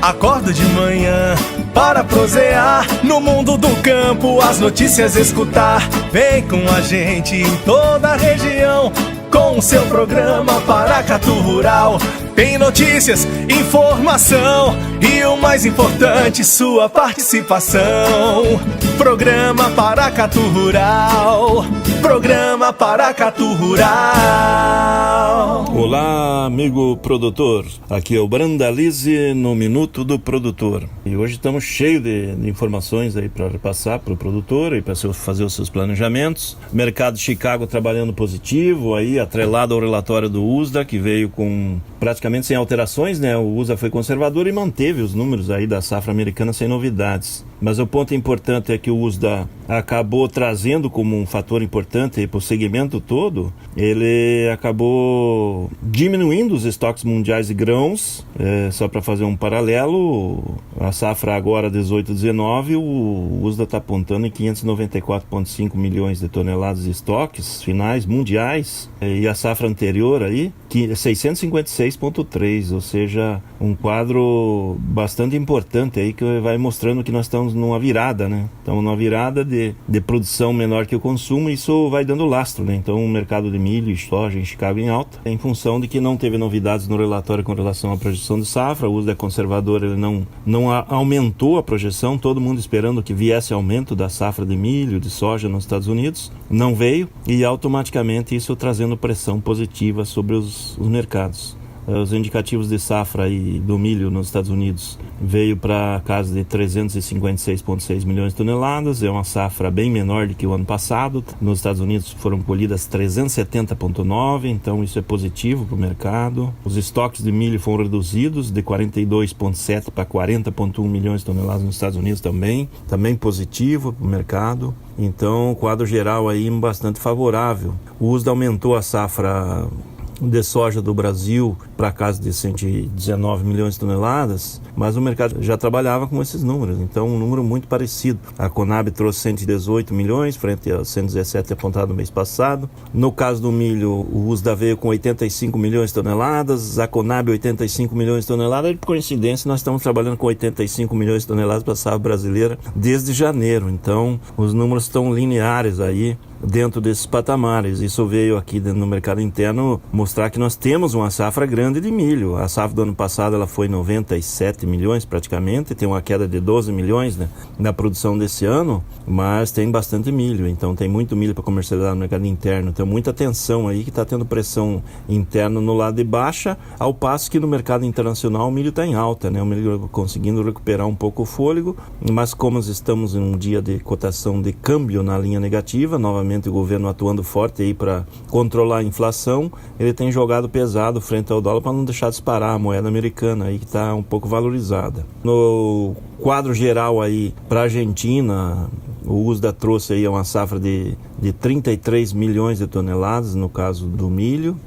Acordo de manhã para prosear no mundo do campo, as notícias escutar. Vem com a gente em toda a região com o seu programa Paracatu Rural. Tem notícias, informação e o mais importante, sua participação. Programa Paracatu Rural. Programa Paracatu Rural. Olá, amigo produtor. Aqui é o Brandalize no Minuto do Produtor. E hoje estamos cheios de informações aí para repassar para o produtor e para fazer os seus planejamentos. Mercado de Chicago trabalhando positivo, aí atrelado ao relatório do USDA, que veio com praticamente sem alterações, né? O USDA foi conservador e manteve os números aí da safra americana sem novidades. Mas o ponto importante é que o USDA acabou trazendo como um fator importante para o segmento todo, ele acabou diminuindo os estoques mundiais de grãos, só para fazer um paralelo, a safra agora 18-19, o USDA está apontando em 594,5 milhões de toneladas de estoques finais mundiais, e a safra anterior aí, 656,3, ou seja, um quadro bastante importante aí que vai mostrando que nós estamos numa virada, né? Estamos numa virada de produção menor que o consumo, e isso vai dando lastro, né? Então o mercado de milho e soja em Chicago em alta, em função de que não teve novidades no relatório com relação à projeção de safra. O USDA conservador, ele não aumentou a projeção, todo mundo esperando que viesse aumento da safra de milho, de soja nos Estados Unidos, não veio, e automaticamente isso trazendo pressão positiva sobre os mercados. Os indicativos de safra aí do milho nos Estados Unidos veio para casa de 356,6 milhões de toneladas, é uma safra bem menor do que o ano passado. Nos Estados Unidos foram colhidas 370,9, então isso é positivo para o mercado. Os estoques de milho foram reduzidos de 42,7 para 40,1 milhões de toneladas nos Estados Unidos também positivo para o mercado. Então o quadro geral aí bastante favorável. O USDA aumentou a safra de soja do Brasil para casa de 119 milhões de toneladas, mas o mercado já trabalhava com esses números, então um número muito parecido. A Conab trouxe 118 milhões frente a 117 apontado no mês passado. No caso do milho, o USDA veio com 85 milhões de toneladas, a Conab 85 milhões de toneladas, e por coincidência nós estamos trabalhando com 85 milhões de toneladas para a safra brasileira desde janeiro, então os números estão lineares aí dentro desses patamares. Isso veio aqui no mercado interno mostrar que nós temos uma safra grande de milho. A safra do ano passado ela foi 97 milhões praticamente, tem uma queda de 12 milhões, né, na produção desse ano, mas tem bastante milho, então tem muito milho para comercializar no mercado interno. Tem muita tensão aí que está tendo pressão interna no lado de baixa, ao passo que no mercado internacional o milho está em alta, né, o milho conseguindo recuperar um pouco o fôlego, mas como estamos em um dia de cotação de câmbio na linha negativa, novamente o governo atuando forte aí para controlar a inflação, ele tem jogado pesado frente ao dólar para não deixar disparar a moeda americana aí, que está um pouco valorizada. No quadro geral aí para a Argentina, o USDA trouxe aí uma safra de 33 milhões de toneladas no caso do milho.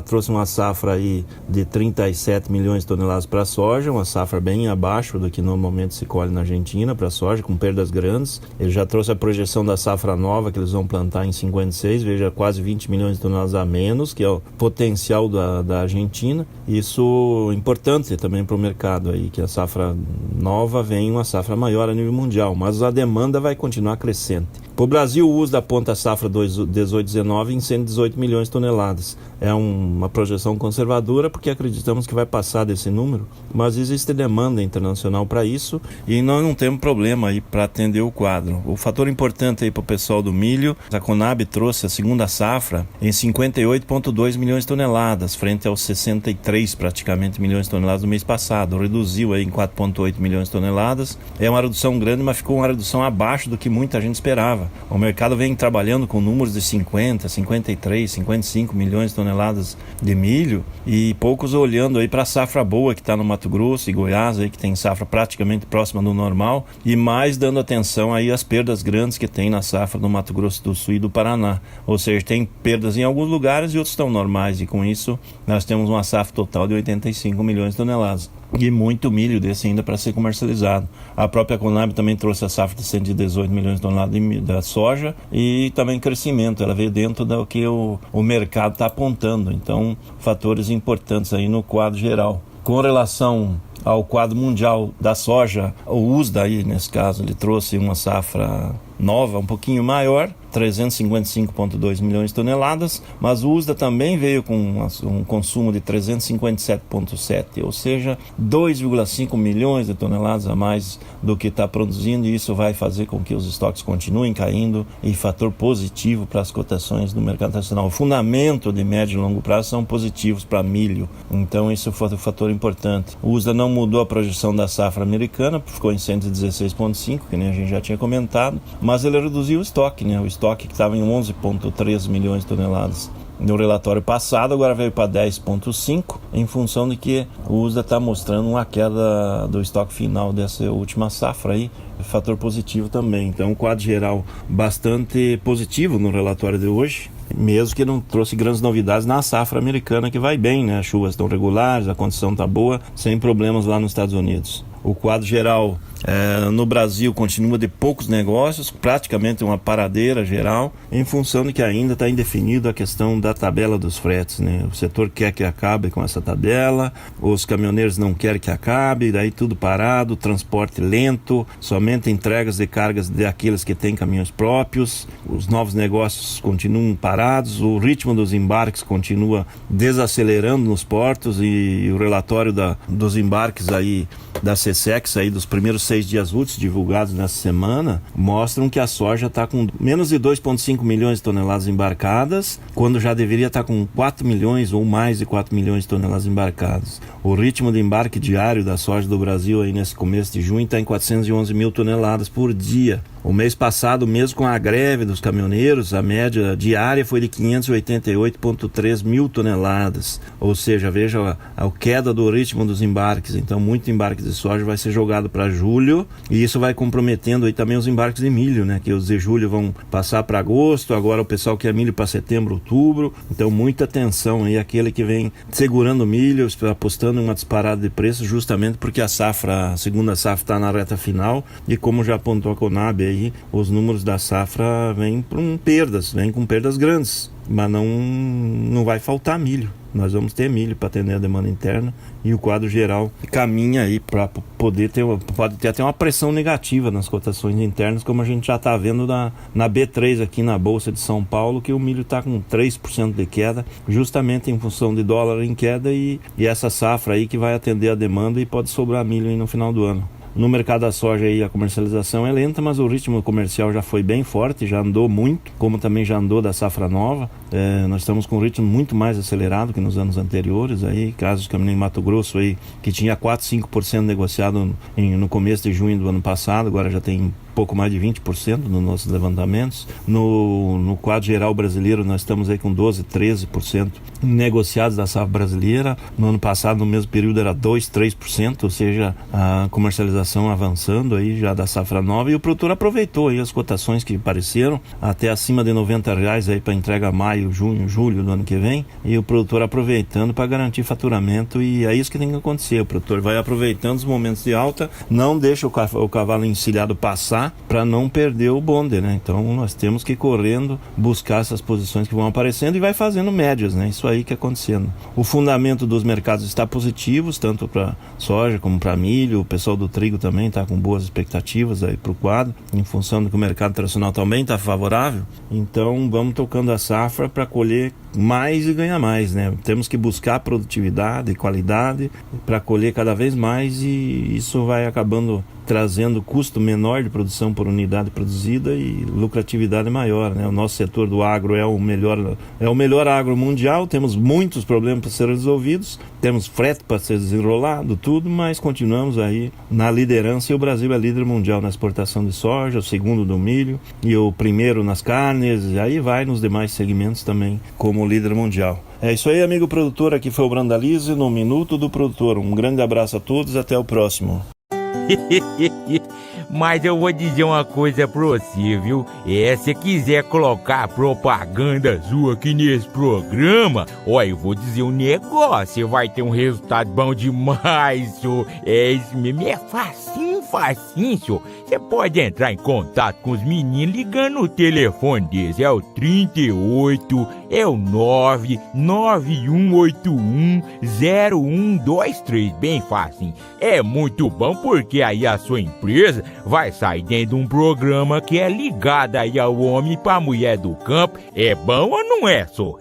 Trouxe uma safra aí de 37 milhões de toneladas para a soja, uma safra bem abaixo do que normalmente se colhe na Argentina para a soja, com perdas grandes. Ele já trouxe a projeção da safra nova que eles vão plantar em 56, veja, quase 20 milhões de toneladas a menos, que é o potencial da Argentina. Isso é importante também para o mercado aí, que a safra nova vem uma safra maior a nível mundial, mas a demanda vai continuar crescente. Para o Brasil, o USDA aponta a safra 18-19 em 118 milhões de toneladas. É uma projeção conservadora porque acreditamos que vai passar desse número, mas existe demanda internacional para isso e nós não temos problema aí para atender o quadro. O fator importante aí para o pessoal do milho, a Conab trouxe a segunda safra em 58,2 milhões de toneladas, frente aos 63 praticamente milhões de toneladas do mês passado. Reduziu aí em 4,8 milhões de toneladas. É uma redução grande, mas ficou uma redução abaixo do que muita gente esperava. O mercado vem trabalhando com números de 50, 53, 55 milhões de toneladas de milho e poucos olhando aí para a safra boa que está no Mato Grosso e Goiás, aí, que tem safra praticamente próxima do normal, e mais dando atenção aí às perdas grandes que tem na safra do Mato Grosso do Sul e do Paraná. Ou seja, tem perdas em alguns lugares e outros estão normais, e com isso nós temos uma safra total de 85 milhões de toneladas. E muito milho desse ainda para ser comercializado. A própria Conab também trouxe a safra de 118 milhões de toneladas da soja e também crescimento. Ela veio dentro do que o mercado está apontando. Então, fatores importantes aí no quadro geral. Com relação ao quadro mundial da soja, o USDA aí, nesse caso, ele trouxe uma safra nova, um pouquinho maior, 355,2 milhões de toneladas, mas o USDA também veio com um consumo de 357,7, ou seja, 2,5 milhões de toneladas a mais do que está produzindo, e isso vai fazer com que os estoques continuem caindo, e fator positivo para as cotações do mercado nacional. O fundamento de médio e longo prazo são positivos para milho, então isso foi um fator importante. O USDA não mudou a projeção da safra americana, ficou em 116,5, que nem a gente já tinha comentado, mas ele reduziu o estoque, né? O estoque que estava em 11,3 milhões de toneladas no relatório passado, agora veio para 10,5, em função de que o USDA está mostrando uma queda do estoque final dessa última safra aí, fator positivo também. Então, o quadro geral bastante positivo no relatório de hoje, mesmo que não trouxe grandes novidades na safra americana, que vai bem, né? As chuvas estão regulares, a condição está boa, sem problemas lá nos Estados Unidos. O quadro geral no Brasil continua de poucos negócios, praticamente uma paradeira geral, em função de que ainda está indefinida a questão da tabela dos fretes, né? O setor quer que acabe com essa tabela, os caminhoneiros não querem que acabe, daí tudo parado, transporte lento, somente entregas de cargas daqueles que têm caminhões próprios, os novos negócios continuam parados, o ritmo dos embarques continua desacelerando nos portos, e o relatório dos embarques aí da SESEX aí dos primeiros 6 dias úteis divulgados nessa semana mostram que a soja está com menos de 2,5 milhões de toneladas embarcadas, quando já deveria estar com 4 milhões ou mais de 4 milhões de toneladas embarcadas. O ritmo de embarque diário da soja do Brasil aí nesse começo de junho está em 411 mil toneladas por dia. O mês passado, mesmo com a greve dos caminhoneiros, a média diária foi de 588,3 mil toneladas. Ou seja, veja a queda do ritmo dos embarques. Então, muito embarque de soja vai ser jogado para julho, e isso vai comprometendo aí também os embarques de milho, né? Que os de julho vão passar para agosto, agora o pessoal quer milho para setembro, outubro. Então, muita atenção aí, aquele que vem segurando milho, apostando em uma disparada de preços, justamente porque a segunda safra está na reta final, e como já apontou a Conab aí, os números da safra vêm com perdas grandes, mas não vai faltar milho. Nós vamos ter milho para atender a demanda interna, e o quadro geral caminha aí para pode ter até uma pressão negativa nas cotações internas, como a gente já está vendo na B3 aqui na Bolsa de São Paulo, que o milho está com 3% de queda, justamente em função de dólar em queda, e essa safra aí que vai atender a demanda, e pode sobrar milho aí no final do ano. No mercado da soja aí a comercialização é lenta, mas o ritmo comercial já foi bem forte, já andou muito, como também já andou da safra nova. Nós estamos com um ritmo muito mais acelerado que nos anos anteriores. Aí, casos caminhão em Mato Grosso aí, que tinha 4, 5% negociado no começo de junho do ano passado, agora já tem pouco mais de 20% nos nossos levantamentos. No quadro geral brasileiro, nós estamos aí com 12, 13% negociados da safra brasileira. No ano passado, no mesmo período, era 2, 3%, ou seja, a comercialização avançando aí já da safra nova, e o produtor aproveitou aí as cotações que apareceram, até acima de R$90 aí para entrega maio, junho, julho do ano que vem, e o produtor aproveitando para garantir faturamento, e é isso que tem que acontecer. O produtor vai aproveitando os momentos de alta, não deixa o cavalo encilhado passar, para não perder o bonde, né? Então nós temos que ir correndo buscar essas posições que vão aparecendo, e vai fazendo médias, né? Isso aí que é acontecendo. O fundamento dos mercados está positivo, tanto para soja como para milho. O pessoal do trigo também está com boas expectativas aí para o quadro, em função do que o mercado internacional também está favorável. Então vamos tocando a safra para colher mais e ganhar mais, né? Temos que buscar produtividade e qualidade para colher cada vez mais, e isso vai acabando trazendo custo menor de produção por unidade produzida e lucratividade maior, né? O nosso setor do agro é o melhor agro mundial. Temos muitos problemas para serem resolvidos, temos frete para ser desenrolado, tudo, mas continuamos aí na liderança, e o Brasil é líder mundial na exportação de soja, o segundo do milho e o primeiro nas carnes, e aí vai nos demais segmentos também como líder mundial. É isso aí, amigo produtor, aqui foi o Brandalize no Minuto do Produtor. Um grande abraço a todos, até o próximo. Mas eu vou dizer uma coisa pra você, viu? Se quiser colocar propaganda sua aqui nesse programa, eu vou dizer um negócio, você vai ter um resultado bom demais, senhor. Isso mesmo, é facinho, senhor. Você pode entrar em contato com os meninos ligando o telefone deles, é o 38, é o 991810123, bem fácil. É muito bom porque aí a sua empresa vai sair dentro de um programa que é ligado aí ao homem pra mulher do campo. É bom ou não é, só?